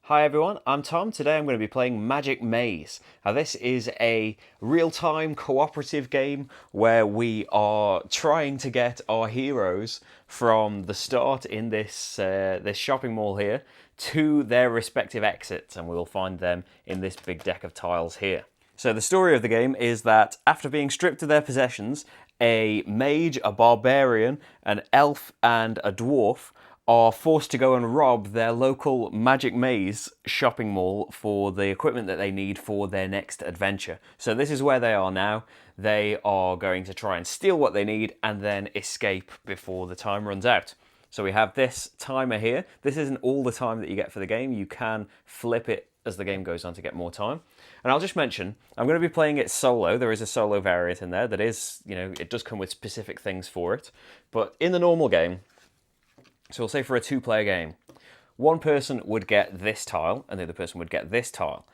Hi everyone, I'm Tom. Today I'm going to be playing Magic Maze. Now this is a real-time cooperative game where we are trying to get our heroes from the start in this shopping mall here to their respective exits, and we'll find them in this big deck of tiles here. So the story of the game is that after being stripped of their possessions, a mage, a barbarian, an elf and a dwarf are forced to go and rob their local Magic Maze shopping mall for the equipment that they need for their next adventure. So this is where they are now. They are going to try and steal what they need and then escape before the time runs out. So we have this timer here. This isn't all the time that you get for the game. You can flip it as the game goes on to get more time. And I'll just mention, I'm going to be playing it solo. There is a solo variant in there that is, it does come with specific things for it. But in the normal game, so we'll say for a two-player game, one person would get this tile and the other person would get this tile.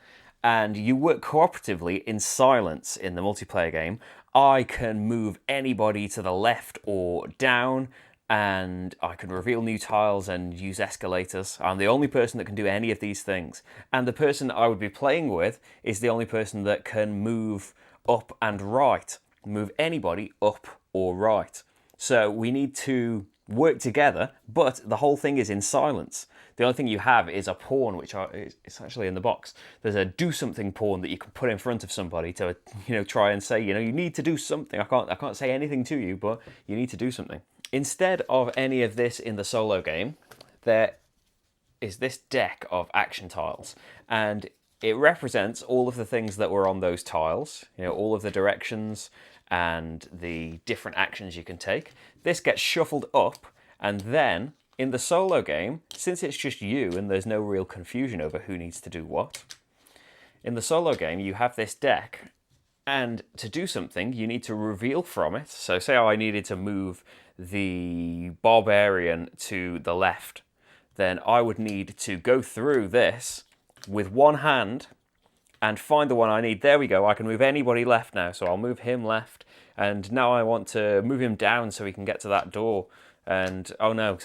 And you work cooperatively in silence in the multiplayer game. I can move anybody to the left or down, and I can reveal new tiles and use escalators. I'm the only person that can do any of these things. And the person I would be playing with is the only person that can move up and right. Move anybody up or right. So we need to work together, but the whole thing is in silence. The only thing you have is a pawn, which is actually in the box. There's a do something pawn that you can put in front of somebody to, try and say, you need to do something. I can't say anything to you, but you need to do something. Instead of any of this in the solo game, there is this deck of action tiles, and it represents all of the things that were on those tiles, all of the directions and the different actions you can take. This gets shuffled up, and then in the solo game, since it's just you and there's no real confusion over who needs to do what, in the solo game you have this deck, and to do something you need to reveal from it. So say I needed to move the barbarian to the left, then I would need to go through this with one hand and find the one I need. There we go, I can move anybody left now, so I'll move him left, and now I want to move him down so he can get to that door. And oh no,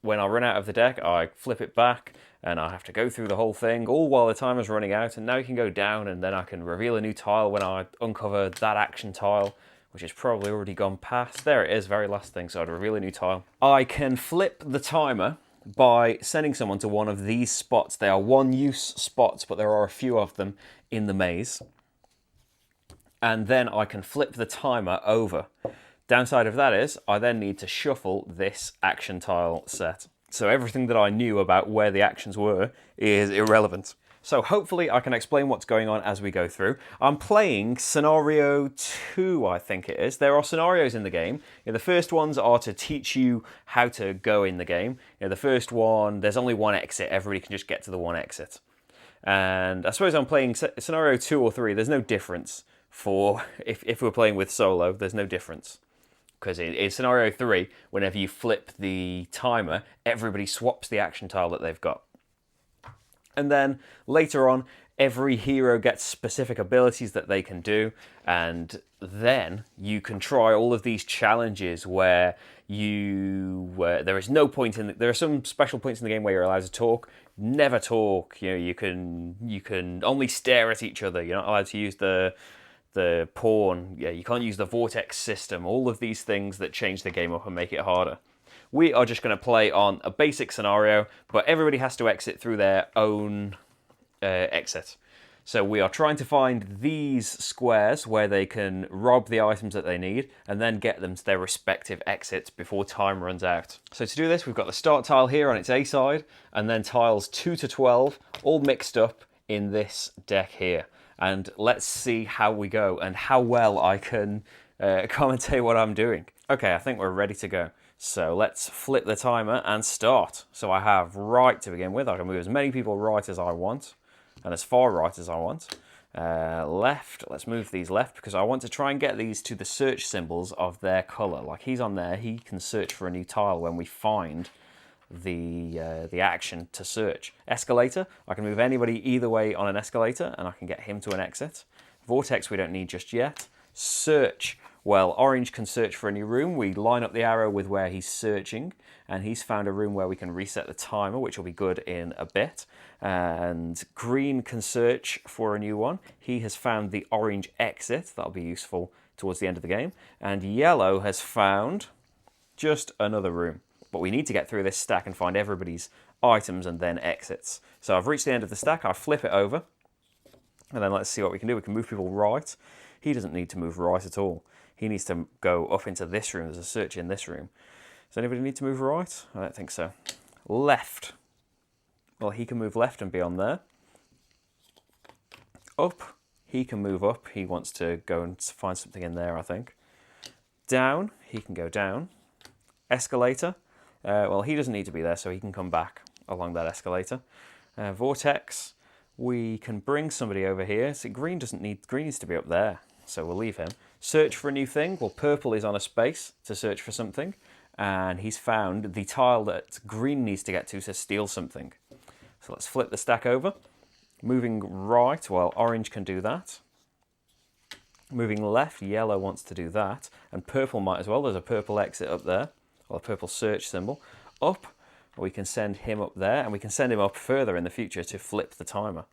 when I run out of the deck, I flip it back, and I have to go through the whole thing, all while the timer's running out, and now he can go down, and then I can reveal a new tile when I uncover that action tile, which is probably already gone past. There it is, very last thing, so I'd reveal a new tile. I can flip the timer by sending someone to one of these spots. They are one-use spots, but there are a few of them in the maze. And then I can flip the timer over. Downside of that is, I then need to shuffle this action tile set. So everything that I knew about where the actions were is irrelevant. So hopefully I can explain what's going on as we go through. I'm playing scenario 2, I think it is. There are scenarios in the game. The first ones are to teach you how to go in the game. The first one, there's only one exit. Everybody can just get to the one exit. And I suppose I'm playing scenario 2 or 3. There's no difference for, if we're playing with solo, there's no difference. Because in scenario 3, whenever you flip the timer, everybody swaps the action tile that they've got. And then later on, every hero gets specific abilities that they can do, and then you can try all of these challenges where there is no point in there are some special points in the game where you're allowed to talk. Never talk. You can only stare at each other. You're not allowed to use the pawn. You can't use the vortex system. All of these things that change the game up and make it harder. We are just going to play on a basic scenario, but everybody has to exit through their own exit. So we are trying to find these squares where they can rob the items that they need and then get them to their respective exits before time runs out. So to do this, we've got the start tile here on its A side, and then tiles 2 to 12 all mixed up in this deck here. And let's see how we go and how well I can commentate what I'm doing. Okay, I think we're ready to go. So let's flip the timer and start. So I have right to begin with. I can move as many people right as I want and as far right as I want. Left, let's move these left because I want to try and get these to the search symbols of their color. Like he's on there, he can search for a new tile when we find the action to search. Escalator, I can move anybody either way on an escalator and I can get him to an exit. Vortex we don't need just yet. Search, Well, orange can search for a new room. We line up the arrow with where he's searching, and he's found a room where we can reset the timer, which will be good in a bit. And green can search for a new one. He has found the orange exit. That'll be useful towards the end of the game. And yellow has found just another room. But we need to get through this stack and find everybody's items and then exits. So I've reached the end of the stack. I flip it over. And then let's see what we can do. We can move people right. He doesn't need to move right at all. He needs to go up into this room. There's a search in this room. Does anybody need to move right? I don't think so. Left. Well, he can move left and be on there. Up. He can move up. He wants to go and find something in there, I think. Down. He can go down. Escalator. Well, he doesn't need to be there, so he can come back along that escalator. Vortex. We can bring somebody over here. So green needs to be up there, so we'll leave him. Search for a new thing. Well, purple is on a space to search for something, and he's found the tile that green needs to get to steal something. So let's flip the stack over. Moving right, well, orange can do that. Moving left, yellow wants to do that, and purple might as well. There's a purple exit up there, or a purple search symbol. Up. We can send him up there, and we can send him up further in the future to flip the timer.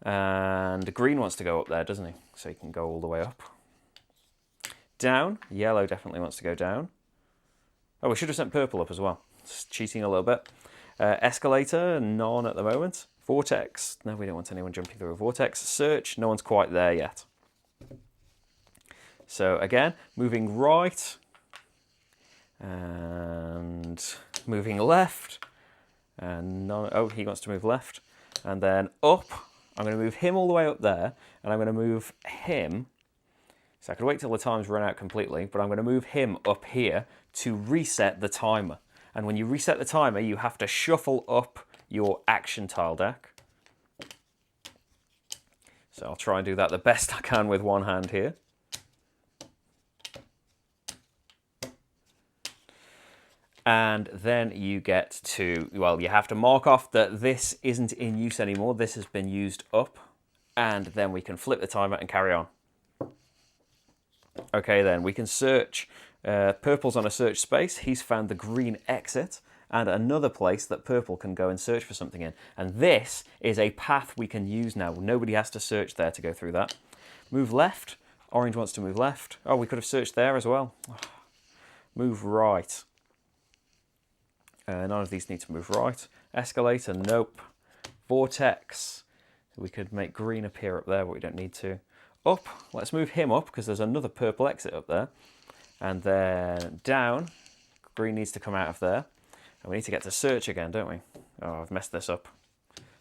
And green wants to go up there, doesn't he? So he can go all the way up. Down. Yellow definitely wants to go down. Oh, we should have sent purple up as well. It's cheating a little bit. Escalator, none at the moment. Vortex. No, we don't want anyone jumping through a vortex. Search. No one's quite there yet. So again, moving right. And moving left, and oh, he wants to move left, and then up. I'm going to move him all the way up there, and I'm going to move him. So I could wait till the time's run out completely, but I'm going to move him up here to reset the timer. And when you reset the timer, you have to shuffle up your action tile deck. So I'll try and do that the best I can with one hand here. And then you get to, well, you have to mark off that this isn't in use anymore. This has been used up. And then we can flip the timer and carry on. Okay, then we can search. Purple's on a search space. He's found the green exit and another place that purple can go and search for something in. And this is a path we can use now. Nobody has to search there to go through that. Move left. Orange wants to move left. Oh, we could have searched there as well. Move right. None of these need to move right. Escalator, nope. Vortex. We could make green appear up there, but we don't need to. Up, let's move him up because there's another purple exit up there. And then down, green needs to come out of there. And we need to get to search again, don't we? Oh, I've messed this up.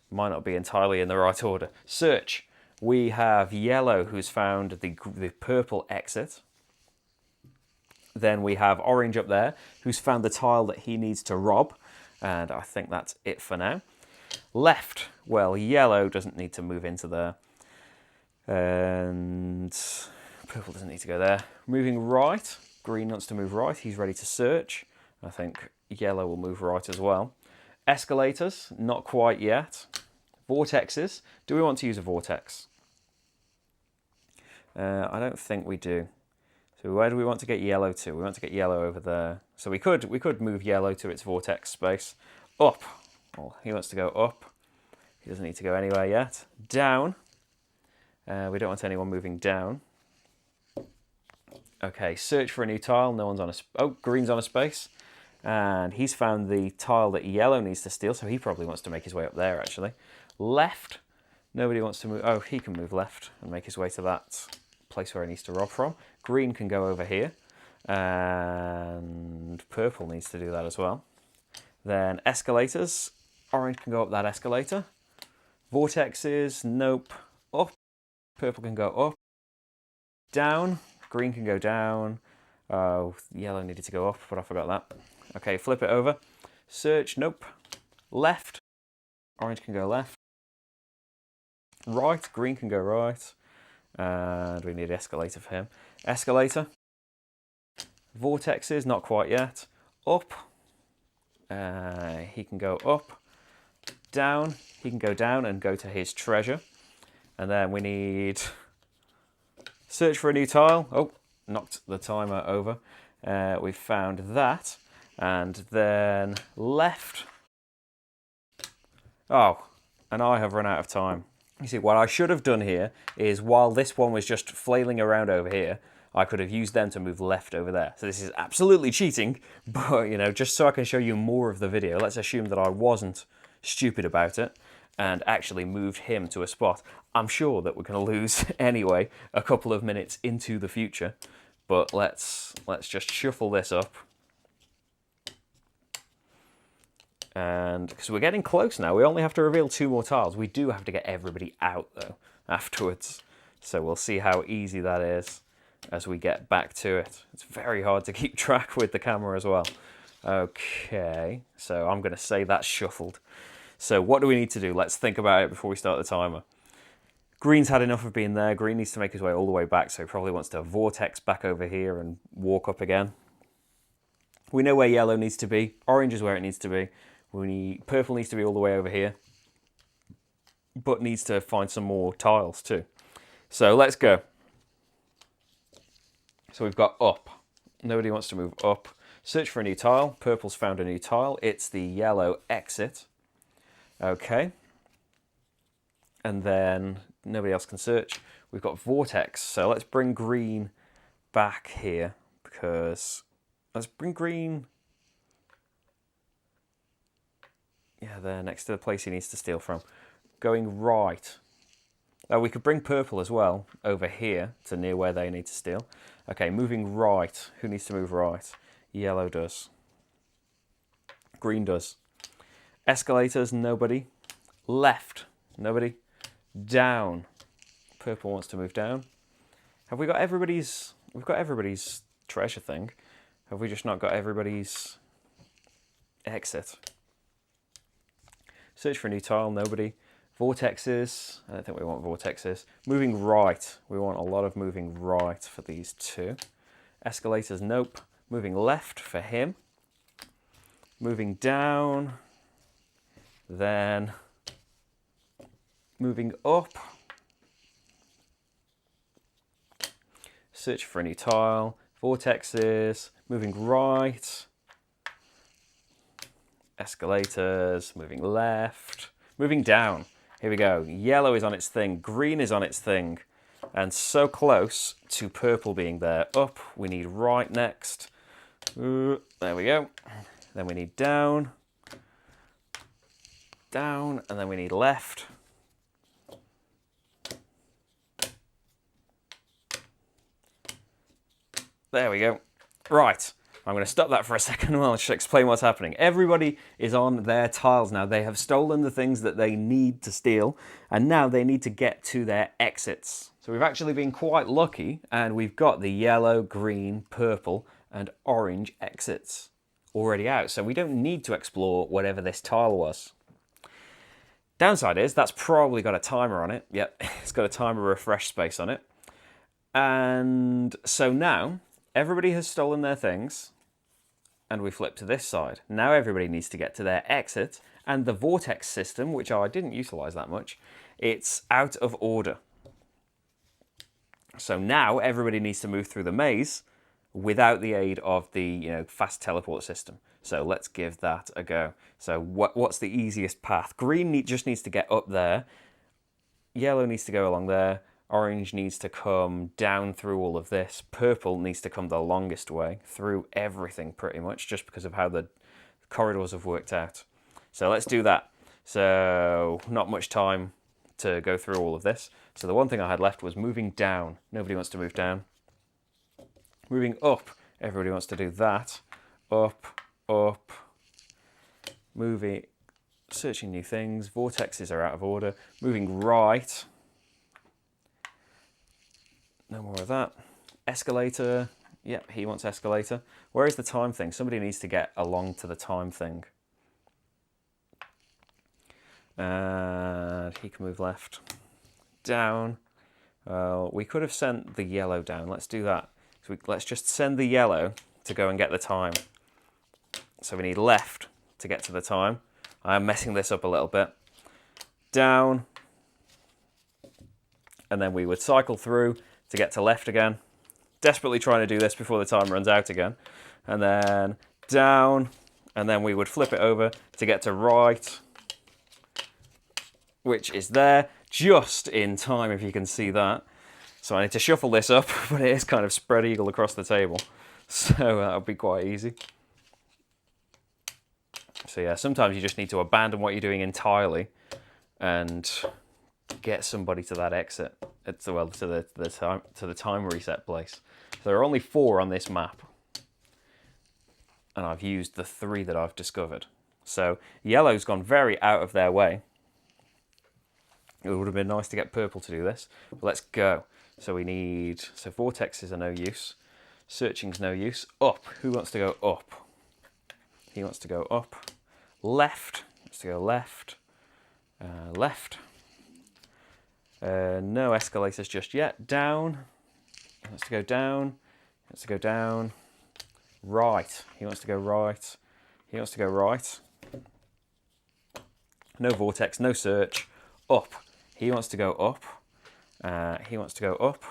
Might not be entirely in the right order. Search. We have yellow who's found the purple exit. Then we have orange up there, who's found the tile that he needs to rob. And I think that's it for now. Left, well, yellow doesn't need to move into there. And purple doesn't need to go there. Moving right, green wants to move right. He's ready to search. I think yellow will move right as well. Escalators, not quite yet. Vortexes, do we want to use a vortex? I don't think we do. So where do we want to get yellow to? We want to get yellow over there. So we could move yellow to its vortex space. Up. Well, he wants to go up. He doesn't need to go anywhere yet. Down. We don't want anyone moving down. Okay, search for a new tile. No one's on a... Oh, green's on a space. And he's found the tile that yellow needs to steal, so he probably wants to make his way up there, actually. Left. Nobody wants to move... Oh, he can move left and make his way to that place where he needs to rob from. Green can go over here, and purple needs to do that as well. Then escalators, orange can go up that escalator. Vortexes, nope. Up, purple can go up. Down, green can go down. Oh, yellow needed to go up, but I forgot that. Okay, flip it over. Search, nope. Left, orange can go left. Right, green can go right. And we need escalator for him. Escalator. Vortexes, not quite yet. Up. He can go up. Down. He can go down and go to his treasure. And then we need... Search for a new tile. Oh, knocked the timer over. We found that, and then left. Oh, and I have run out of time. You see, what I should have done here is, while this one was just flailing around over here, I could have used them to move left over there. So this is absolutely cheating, but, you know, just so I can show you more of the video, let's assume that I wasn't stupid about it and actually moved him to a spot. I'm sure that we're going to lose anyway a couple of minutes into the future, but let's just shuffle this up. And because we're getting close now, we only have to reveal 2 more tiles. We do have to get everybody out, though, afterwards. So we'll see how easy that is as we get back to it. It's very hard to keep track with the camera as well. Okay, so I'm going to say that's shuffled. So what do we need to do? Let's think about it before we start the timer. Green's had enough of being there. Green needs to make his way all the way back, so he probably wants to vortex back over here and walk up again. We know where yellow needs to be. Orange is where it needs to be. Purple needs to be all the way over here, but needs to find some more tiles too. So let's go. So we've got up. Nobody wants to move up. Search for a new tile. Purple's found a new tile. It's the yellow exit. Okay. And then nobody else can search. We've got vortex. So let's bring green back here, because let's bring green. Yeah, there, next to the place he needs to steal from. Going right. Oh, we could bring purple as well over here to near where they need to steal. Okay, moving right. Who needs to move right? Yellow does. Green does. Escalators, nobody. Left, nobody. Down. Purple wants to move down. Have we got everybody's... We've got everybody's treasure thing. Have we just not got everybody's exit? Search for a new tile, nobody. Vortexes, I don't think we want vortexes. Moving right, we want a lot of moving right for these 2. Escalators, nope. Moving left for him. Moving down. Then moving up. Search for a new tile. Vortexes, moving right. Escalators, moving left, moving down. Here we go. Yellow is on its thing, green is on its thing, and so close to purple being there. Up, we need right next. There we go. Then we need down, down, and then we need left. There we go. Right. I'm going to stop that for a second while I just explain what's happening. Everybody is on their tiles now. They have stolen the things that they need to steal, and now they need to get to their exits. So we've actually been quite lucky, and we've got the yellow, green, purple, and orange exits already out. So we don't need to explore whatever this tile was. Downside is that's probably got a timer on it. Yep, it's got a timer refresh space on it. And so now everybody has stolen their things. And we flip to this side. Now everybody needs to get to their exit, and the vortex system, which I didn't utilize that much, it's out of order. So now everybody needs to move through the maze without the aid of the fast teleport system. So let's give that a go. So what's the easiest path? Green just needs to get up there. Yellow needs to go along there. Orange needs to come down through all of this. Purple needs to come the longest way through everything pretty much, just because of how the corridors have worked out. So let's do that. So not much time to go through all of this. So the one thing I had left was moving down. Nobody wants to move down. Moving up. Everybody wants to do that. Up, up. Moving, searching new things. Vortexes are out of order. Moving right. No more of that. Escalator. Yep, he wants escalator. Where is the time thing? Somebody needs to get along to the time thing. And he can move left. Down. We could have sent the yellow down. Let's do that. So let's just send the yellow to go and get the time. So we need left to get to the time. I'm messing this up a little bit. Down. And then we would cycle through to get to left again. Desperately trying to do this before the time runs out again. And then down, and then we would flip it over to get to right, which is there, just in time if you can see that. So I need to shuffle this up, but it is kind of spread eagle across the table. So that'll be quite easy. So yeah, sometimes you just need to abandon what you're doing entirely and get somebody to that exit, to the time reset place. So there are only 4 on this map, and I've used the 3 that I've discovered. So yellow's gone very out of their way. It would have been nice to get purple to do this, but let's go. So we need, so vortexes are no use, searching's no use. Up, who wants to go up? He wants to go up. Left, wants to go left. Left. No escalators just yet. Down, he wants to go down. He wants to go down. Right, he wants to go right. He wants to go right. No vortex, no search. Up, he wants to go up. He wants to go up.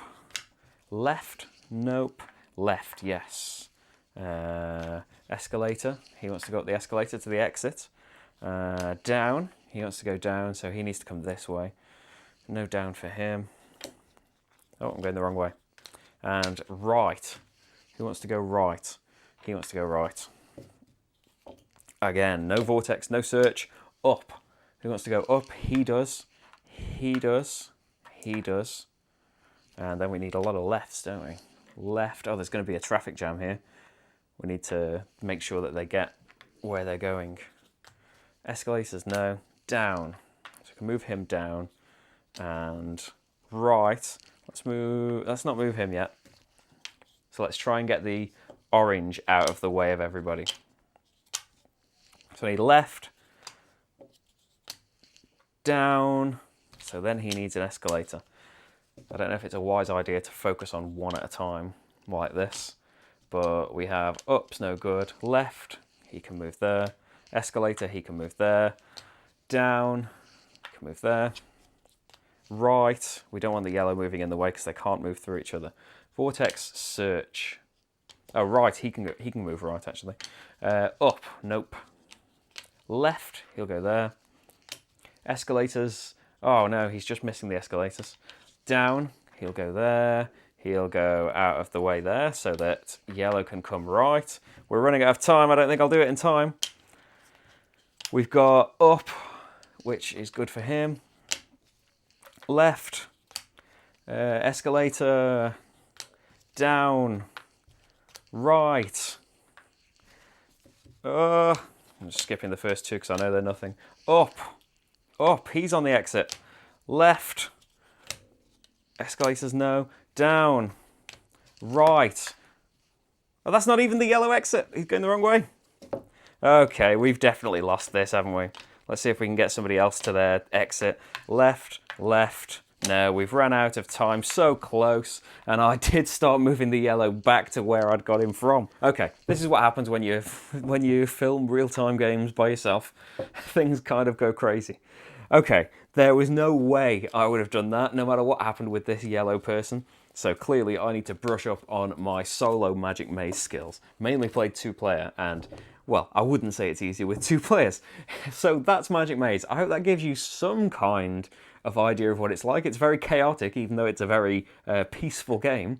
Left, nope. Left, yes. Escalator, he wants to go up the escalator to the exit. Down, he wants to go down, so he needs to come this way. No down for him. Oh, I'm going the wrong way. And right, who wants to go right? He wants to go right. Again, no vortex, no search. Up, who wants to go up? He does. He does. He does. And then we need a lot of lefts, don't we? Left. Oh, there's going to be a traffic jam here. We need to make sure that they get where they're going. Escalators, no. Down. So we can move him down. And right. Let's not move him yet. So let's try and get the orange out of the way of everybody. So we need left. Down. So then he needs an escalator. I don't know if it's a wise idea to focus on one at a time like this, but we have up's no good. Left, he can move there. Escalator, he can move there. Down, he can move there. Right, we don't want the yellow moving in the way because they can't move through each other. Vortex, search. Oh, right, he can move right actually. Up, nope. Left, he'll go there. Escalators, oh no, he's just missing the escalators. Down, he'll go there. He'll go out of the way there so that yellow can come right. We're running out of time. I don't think I'll do it in time. We've got up, which is good for him. Left, escalator, down, right. I'm just skipping the first 2 because I know they're nothing. Up, he's on the exit. Left, escalators, no. Down, right. Oh, that's not even the yellow exit. He's going the wrong way. Okay, we've definitely lost this, haven't we? Let's see if we can get somebody else to their exit. Left, left. No, we've run out of time. So close. And I did start moving the yellow back to where I'd got him from. Okay, this is what happens when you film real-time games by yourself. Things kind of go crazy. Okay, there was no way I would have done that, no matter what happened with this yellow person. So clearly I need to brush up on my solo Magic Maze skills. Mainly played 2-player, and, well, I wouldn't say it's easier with 2 players. So that's Magic Maze. I hope that gives you some kind of idea of what it's like. It's very chaotic, even though it's a very peaceful game.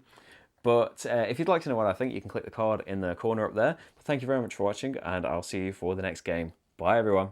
But if you'd like to know what I think, you can click the card in the corner up there. Thank you very much for watching, and I'll see you for the next game. Bye, everyone.